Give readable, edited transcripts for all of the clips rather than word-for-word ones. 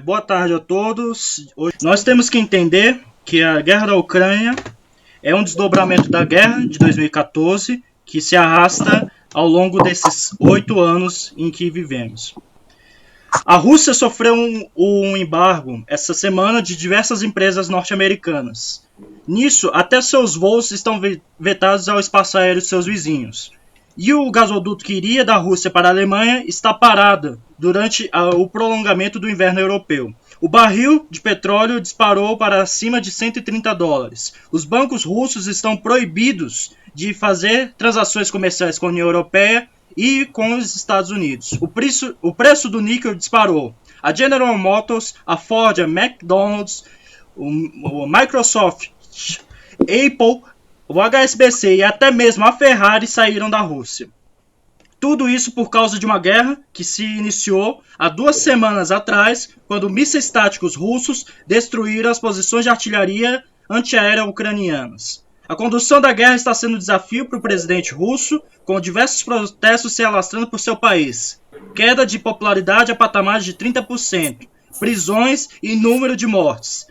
Boa tarde a todos. Hoje nós temos que entender que a guerra da Ucrânia é um desdobramento da guerra de 2014 que se arrasta ao longo desses 8 anos em que vivemos. A Rússia sofreu um embargo essa semana de diversas empresas norte-americanas. Nisso, até seus voos estão vetados ao espaço aéreo de seus vizinhos. E o gasoduto que iria da Rússia para a Alemanha está parado durante o prolongamento do inverno europeu. O barril de petróleo disparou para acima de $130. Os bancos russos estão proibidos de fazer transações comerciais com a União Europeia e com os Estados Unidos. O preço do níquel disparou. A General Motors, a Ford, a McDonald's, o Microsoft, Apple, o HSBC e até mesmo a Ferrari saíram da Rússia. Tudo isso por causa de uma guerra que se iniciou há 2 semanas atrás, quando mísseis táticos russos destruíram as posições de artilharia antiaérea ucranianas. A condução da guerra está sendo um desafio para o presidente russo, com diversos protestos se alastrando por seu país. Queda de popularidade a patamares de 30%, prisões e número de mortes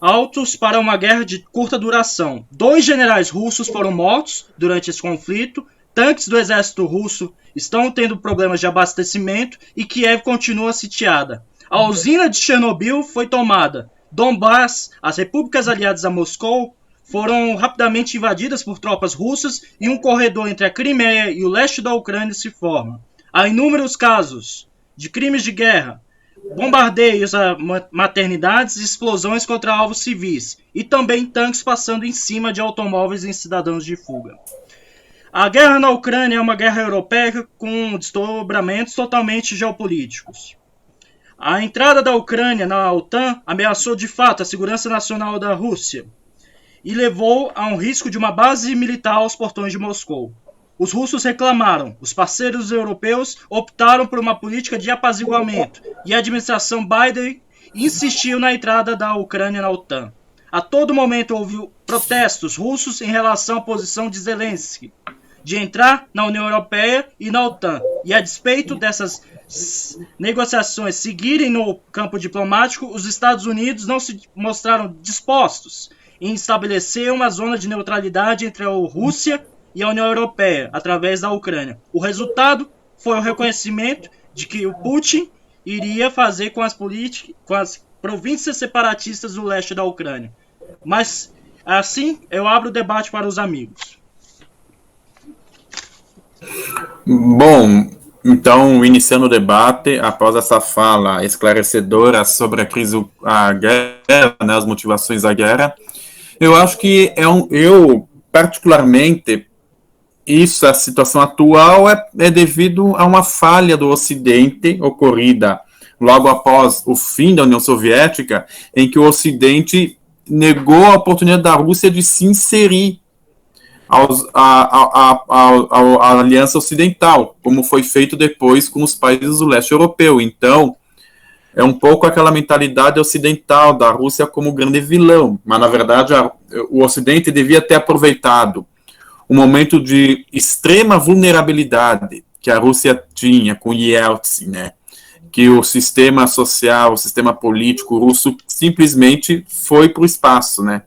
altos para uma guerra de curta duração. 2 generais russos foram mortos durante esse conflito, tanques do exército russo estão tendo problemas de abastecimento e Kiev continua sitiada. A usina de Chernobyl foi tomada. Donbass, as repúblicas aliadas a Moscou, foram rapidamente invadidas por tropas russas e um corredor entre a Crimeia e o leste da Ucrânia se forma. Há inúmeros casos de crimes de guerra, bombardeios a maternidades e explosões contra alvos civis, e também tanques passando em cima de automóveis em cidadãos de fuga. A guerra na Ucrânia é uma guerra europeia com desdobramentos totalmente geopolíticos. A entrada da Ucrânia na OTAN ameaçou de fato a segurança nacional da Rússia e levou a um risco de uma base militar aos portões de Moscou. Os russos reclamaram, os parceiros europeus optaram por uma política de apaziguamento e a administração Biden insistiu na entrada da Ucrânia na OTAN. A todo momento houve protestos russos em relação à posição de Zelensky de entrar na União Europeia e na OTAN. E a despeito dessas negociações seguirem no campo diplomático, os Estados Unidos não se mostraram dispostos em estabelecer uma zona de neutralidade entre a Rússia e a União Europeia, através da Ucrânia. O resultado foi o reconhecimento de que o Putin iria fazer com as províncias separatistas do leste da Ucrânia. Mas, assim, eu abro o debate para os amigos. Bom, então, iniciando o debate, após essa fala esclarecedora sobre a guerra, né, as motivações da guerra, eu acho que eu particularmente, a situação atual é devido a uma falha do Ocidente ocorrida logo após o fim da União Soviética, em que o Ocidente negou a oportunidade da Rússia de se inserir à Aliança Ocidental, como foi feito depois com os países do leste europeu. Então, é um pouco aquela mentalidade ocidental da Rússia como grande vilão, mas na verdade o Ocidente devia ter aproveitado um momento de extrema vulnerabilidade que a Rússia tinha com Yeltsin, né? Que o sistema social, o sistema político russo simplesmente foi para o espaço, né?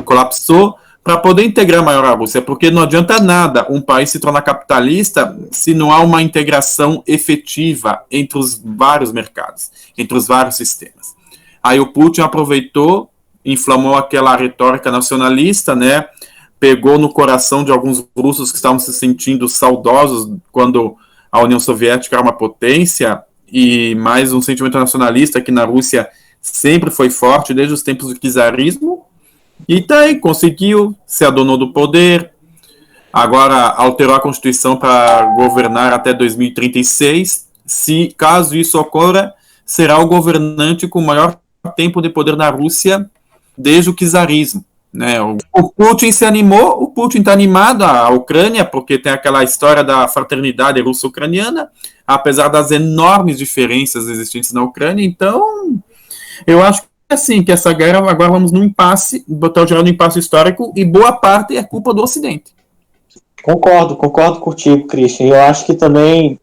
Colapsou para poder integrar maior a Rússia, porque não adianta nada um país se tornar capitalista se não há uma integração efetiva entre os vários mercados, entre os vários sistemas. Aí o Putin aproveitou, inflamou aquela retórica nacionalista, né? Pegou no coração de alguns russos que estavam se sentindo saudosos quando a União Soviética era uma potência, e mais um sentimento nacionalista que na Rússia sempre foi forte desde os tempos do czarismo, e tá aí, conseguiu, se adonou do poder, agora alterou a Constituição para governar até 2036, caso isso ocorra, será o governante com o maior tempo de poder na Rússia desde o czarismo. Né, o Putin se animou, o Putin está animado, a Ucrânia, porque tem aquela história da fraternidade russo-ucraniana, apesar das enormes diferenças existentes na Ucrânia. Então, eu acho que assim, que essa guerra agora vamos num impasse, botar o geral no impasse histórico, e boa parte é culpa do Ocidente. Concordo contigo, Christian. Eu acho que também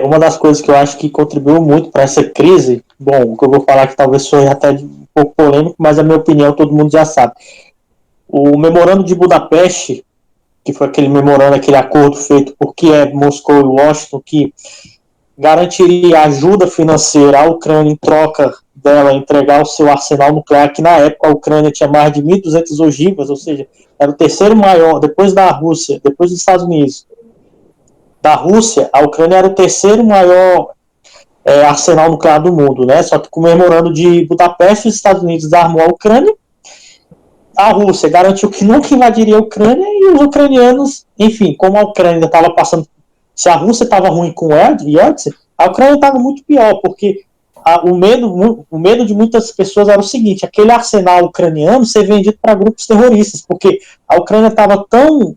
Uma das coisas que eu acho que contribuiu muito para essa crise, bom, o que eu vou falar que talvez soe até um pouco polêmico, mas a minha opinião todo mundo já sabe. O Memorando de Budapeste, que foi aquele memorando, aquele acordo feito por Kiev, Moscou e Washington, que garantiria ajuda financeira à Ucrânia em troca dela entregar o seu arsenal nuclear, que na época a Ucrânia tinha mais de 1.200 ogivas, ou seja, era o terceiro maior, depois da Rússia, depois dos Estados Unidos. Da Rússia, a Ucrânia era o terceiro maior arsenal nuclear do mundo, né? Só que com o Memorando de Budapeste, os Estados Unidos desarmou a Ucrânia, a Rússia garantiu que nunca invadiria a Ucrânia e os ucranianos, enfim, como a Ucrânia ainda estava passando, se a Rússia estava ruim com Yeltsin, a Ucrânia estava muito pior, porque o medo de muitas pessoas era o seguinte: aquele arsenal ucraniano ser vendido para grupos terroristas, porque a Ucrânia estava tão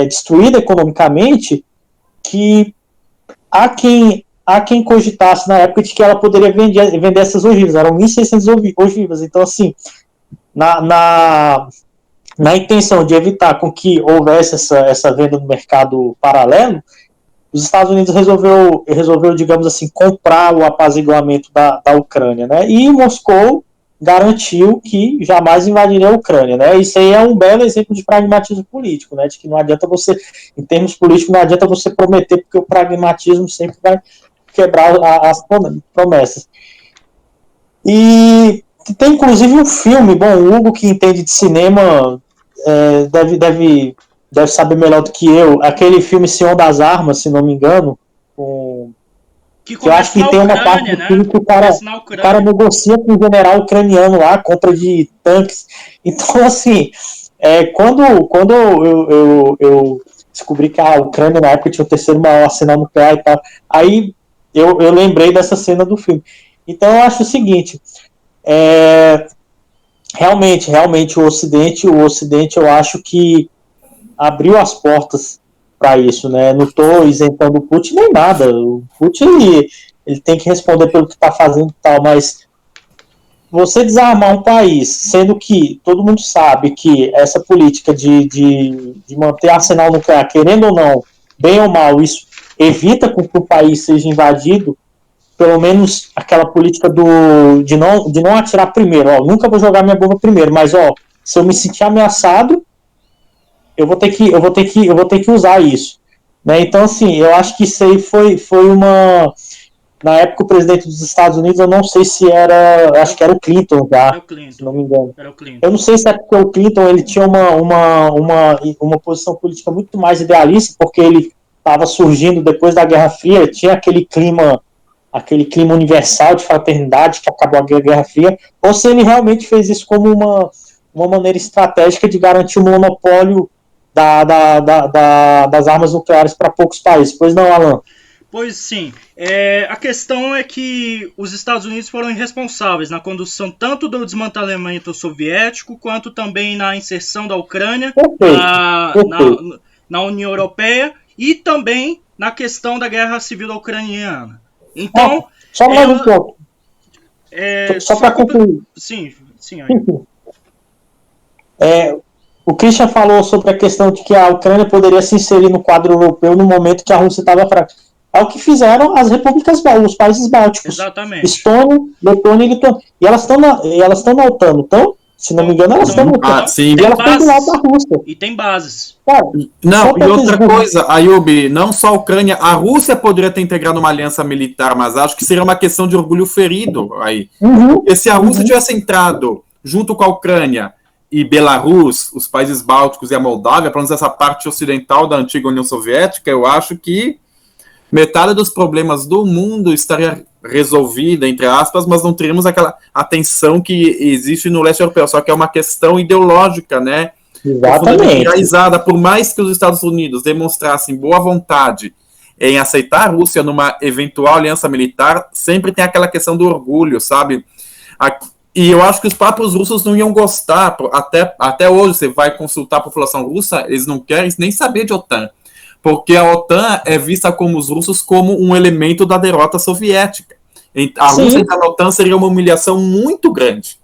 destruída economicamente que há quem cogitasse na época de que ela poderia vender essas ogivas. Eram 1.600 ogivas. Então, assim, na intenção de evitar com que houvesse essa venda no mercado paralelo, os Estados Unidos resolveu, digamos assim, comprar o apaziguamento da Ucrânia, né? E Moscou garantiu que jamais invadiria a Ucrânia, né? Isso aí é um belo exemplo de pragmatismo político, né? De que não adianta você, em termos políticos, não adianta você prometer, porque o pragmatismo sempre vai quebrar as promessas. E tem inclusive um filme, bom, o Hugo, que entende de cinema, deve saber melhor do que eu, aquele filme Senhor das Armas, se não me engano, que eu acho que tem uma parte do filme que o cara negocia com o general ucraniano lá, compra de tanques. Então, assim, quando eu descobri que a Ucrânia na época tinha o terceiro maior arsenal nuclear e tal, aí eu lembrei dessa cena do filme. Então eu acho o seguinte, realmente o Ocidente eu acho que abriu as portas para isso, né? Não estou isentando o Putin nem nada. O Putin ele tem que responder pelo que está fazendo e tal, mas você desarmar um país, sendo que todo mundo sabe que essa política de manter arsenal nuclear, querendo ou não, bem ou mal, isso evita que o país seja invadido, pelo menos aquela política de não atirar primeiro. Nunca vou jogar minha bomba primeiro, mas se eu me sentir ameaçado, eu vou ter que usar isso, né? Então, assim, eu acho que isso aí foi uma... Na época, o presidente dos Estados Unidos, eu não sei se era... Acho que era o Clinton, já, era o Clinton, se não me engano. Era o Clinton. Eu não sei se é porque o Clinton ele tinha uma posição política muito mais idealista, porque ele estava surgindo depois da Guerra Fria, tinha aquele clima universal de fraternidade que acabou a Guerra Fria, ou se ele realmente fez isso como uma maneira estratégica de garantir o monopólio das armas nucleares para poucos países. Pois não, Alan? Pois sim. A questão é que os Estados Unidos foram irresponsáveis na condução tanto do desmantelamento soviético, quanto também na inserção da Ucrânia na União Europeia e também na questão da guerra civil ucraniana. Então... só mais um pouco. Só para concluir. Sim. O Christian falou sobre a questão de que a Ucrânia poderia se inserir no quadro europeu no momento que a Rússia estava fraca. É o que fizeram as repúblicas, os países bálticos. Exatamente. Estônia, Letônia e Lituânia. E elas estão na OTAN, então, se não me engano, elas estão na OTAN. Sim. E elas estão do lado da Rússia. E tem bases. Cara, não, e outra coisa, Ayub, não só a Ucrânia, a Rússia poderia ter integrado uma aliança militar, mas acho que seria uma questão de orgulho ferido aí. Porque se a Rússia tivesse entrado junto com a Ucrânia e Belarus, os países bálticos e a Moldávia, pelo menos essa parte ocidental da antiga União Soviética, eu acho que metade dos problemas do mundo estaria resolvida, entre aspas, mas não teríamos aquela atenção que existe no leste europeu, só que é uma questão ideológica, né? Exatamente. Enraizada, por mais que os Estados Unidos demonstrassem boa vontade em aceitar a Rússia numa eventual aliança militar, sempre tem aquela questão do orgulho, sabe? E eu acho que os próprios russos não iam gostar, até hoje você vai consultar a população russa, eles não querem nem saber de OTAN, porque a OTAN é vista como os russos como um elemento da derrota soviética. A Rússia entrar na OTAN seria uma humilhação muito grande.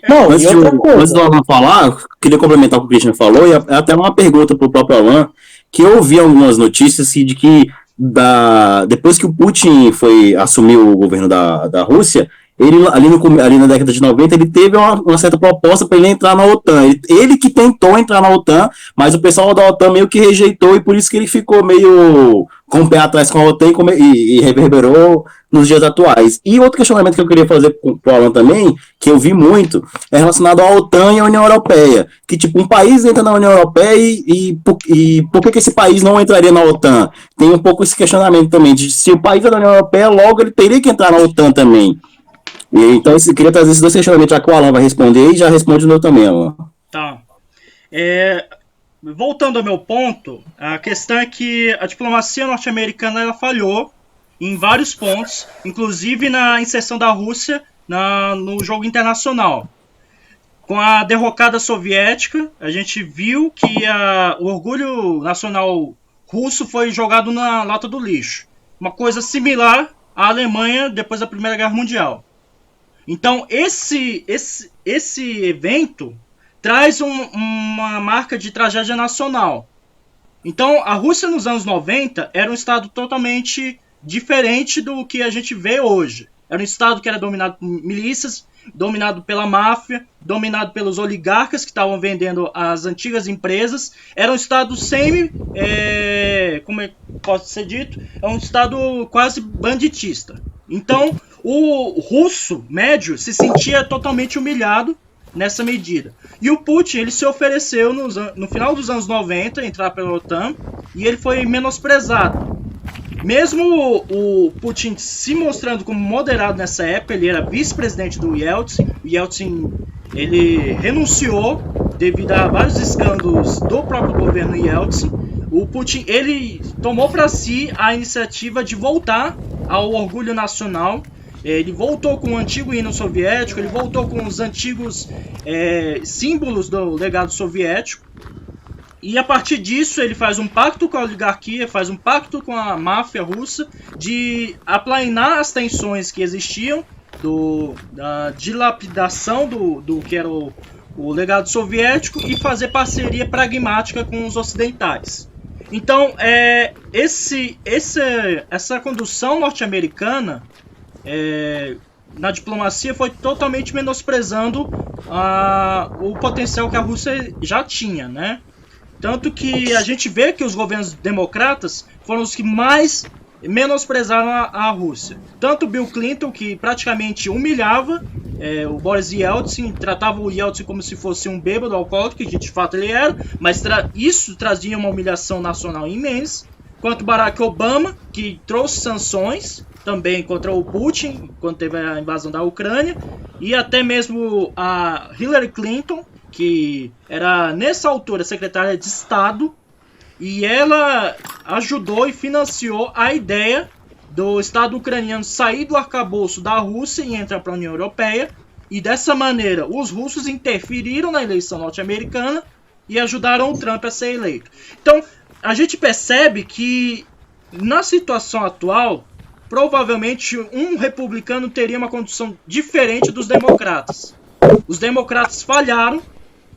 Não, antes do Alan falar, eu queria complementar o que o Christian falou, e até uma pergunta para o próprio Alan, que eu ouvi algumas notícias assim, de que depois que o Putin assumiu o governo da Rússia, ele ali na década de 90, ele teve uma certa proposta para ele entrar na OTAN. Ele que tentou entrar na OTAN, mas o pessoal da OTAN meio que rejeitou, e por isso que ele ficou meio com o pé atrás com a OTAN e reverberou nos dias atuais. E outro questionamento que eu queria fazer para o Alan também, que eu vi muito, é relacionado à OTAN e à União Europeia. Que, tipo, um país entra na União Europeia e por que esse país não entraria na OTAN? Tem um pouco esse questionamento também, de se o país é da União Europeia, logo ele teria que entrar na OTAN também. E, então, eu queria trazer esses dois questionamentos, já que o Alan vai responder, e já responde o meu também, Alan. Tá. Voltando ao meu ponto, a questão é que a diplomacia norte-americana ela falhou em vários pontos, inclusive na inserção da Rússia no jogo internacional. Com a derrocada soviética, a gente viu que o orgulho nacional russo foi jogado na lata do lixo. Uma coisa similar à Alemanha depois da Primeira Guerra Mundial. Então, esse evento traz uma marca de tragédia nacional. Então, a Rússia nos anos 90 era um estado totalmente diferente do que a gente vê hoje. Era um estado que era dominado por milícias, dominado pela máfia, dominado pelos oligarcas que estavam vendendo as antigas empresas. Era um estado como pode ser dito, é um estado quase banditista. Então, o russo médio se sentia totalmente humilhado nessa medida. E o Putin, ele se ofereceu no final dos anos 90 a entrar pela OTAN, e ele foi menosprezado. Mesmo o Putin se mostrando como moderado nessa época, ele era vice-presidente do Yeltsin. O Yeltsin, ele renunciou devido a vários escândalos do próprio governo Yeltsin. O Putin, ele tomou para si a iniciativa de voltar ao orgulho nacional. Ele voltou com o antigo hino soviético, ele voltou com os antigos símbolos do legado soviético. E a partir disso ele faz um pacto com a oligarquia, faz um pacto com a máfia russa de aplainar as tensões que existiam da dilapidação do que era o legado soviético e fazer parceria pragmática com os ocidentais. Então, essa condução norte-americana na diplomacia foi totalmente menosprezando o potencial que a Rússia já tinha, né? Tanto que a gente vê que os governos democratas foram os que mais menosprezaram a Rússia. Tanto Bill Clinton, que praticamente humilhava o Boris Yeltsin, tratava o Yeltsin como se fosse um bêbado alcoólico, que de fato ele era, mas isso trazia uma humilhação nacional imensa. Quanto Barack Obama, que trouxe sanções também contra o Putin, quando teve a invasão da Ucrânia, e até mesmo a Hillary Clinton, que era nessa altura secretária de Estado, e ela ajudou e financiou a ideia do Estado ucraniano sair do arcabouço da Rússia e entrar para a União Europeia, e dessa maneira os russos interferiram na eleição norte-americana e ajudaram o Trump a ser eleito. Então a gente percebe que na situação atual, provavelmente um republicano teria uma condição diferente dos democratas. Os democratas falharam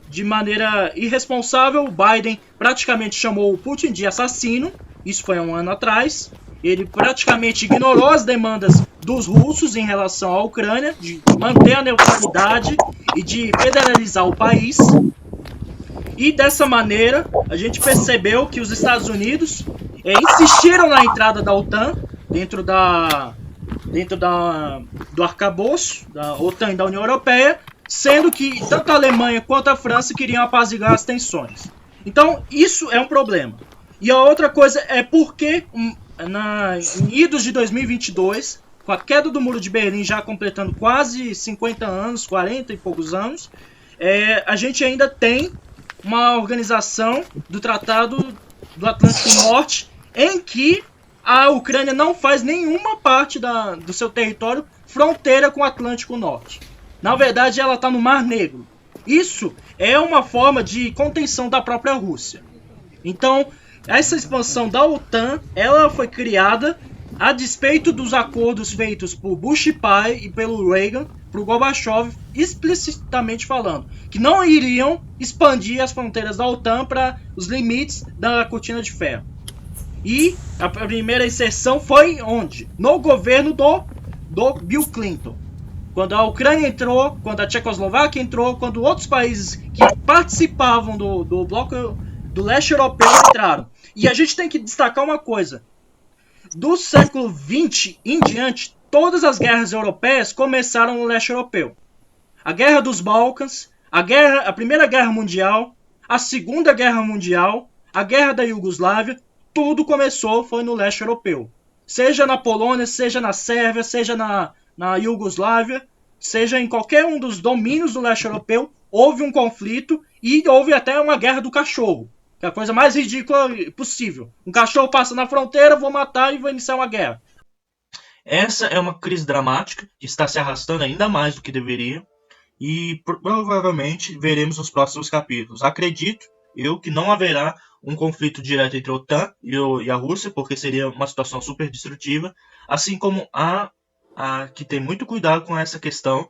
de maneira irresponsável. O Biden praticamente chamou o Putin de assassino. Isso foi um ano atrás. Ele praticamente ignorou as demandas dos russos em relação à Ucrânia, de manter a neutralidade e de federalizar o país. E dessa maneira, a gente percebeu que os Estados Unidos insistiram na entrada da OTAN dentro do arcabouço da OTAN e da União Europeia, sendo que tanto a Alemanha quanto a França queriam apaziguar as tensões. Então, isso é um problema. E a outra coisa é porque, em idos de 2022, com a queda do Muro de Berlim já completando quase 50 anos, 40 e poucos anos, a gente ainda tem uma organização do Tratado do Atlântico Norte, em que a Ucrânia não faz nenhuma parte do seu território fronteira com o Atlântico Norte. Na verdade, ela está no Mar Negro. Isso é uma forma de contenção da própria Rússia. Então, essa expansão da OTAN, ela foi criada a despeito dos acordos feitos por Bush pai e pelo Reagan o Gorbachev explicitamente falando que não iriam expandir as fronteiras da OTAN para os limites da cortina de ferro. E a primeira inserção foi onde? No governo do Bill Clinton. Quando a Ucrânia entrou, quando a Tchecoslováquia entrou, quando outros países que participavam do bloco do leste europeu entraram. E a gente tem que destacar uma coisa. Do século XX em diante, todas as guerras europeias começaram no leste europeu. A Guerra dos Balcãs, a Primeira Guerra Mundial, a Segunda Guerra Mundial, a Guerra da Iugoslávia, tudo foi no leste europeu. Seja na Polônia, seja na Sérvia, seja na Iugoslávia, seja em qualquer um dos domínios do leste europeu, houve um conflito e houve até uma guerra do cachorro. Que é a coisa mais ridícula possível. Um cachorro passa na fronteira, vou matar e vou iniciar uma guerra. Essa é uma crise dramática que está se arrastando ainda mais do que deveria e provavelmente veremos nos próximos capítulos. Acredito eu que não haverá um conflito direto entre a OTAN e a Rússia, porque seria uma situação super destrutiva, assim como há que ter muito cuidado com essa questão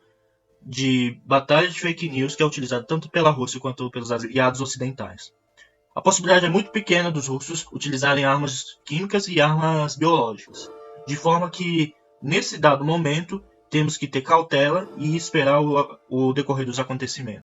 de batalha de fake news que é utilizada tanto pela Rússia quanto pelos aliados ocidentais. A possibilidade é muito pequena dos russos utilizarem armas químicas e armas biológicas, de forma que, nesse dado momento, temos que ter cautela e esperar o decorrer dos acontecimentos.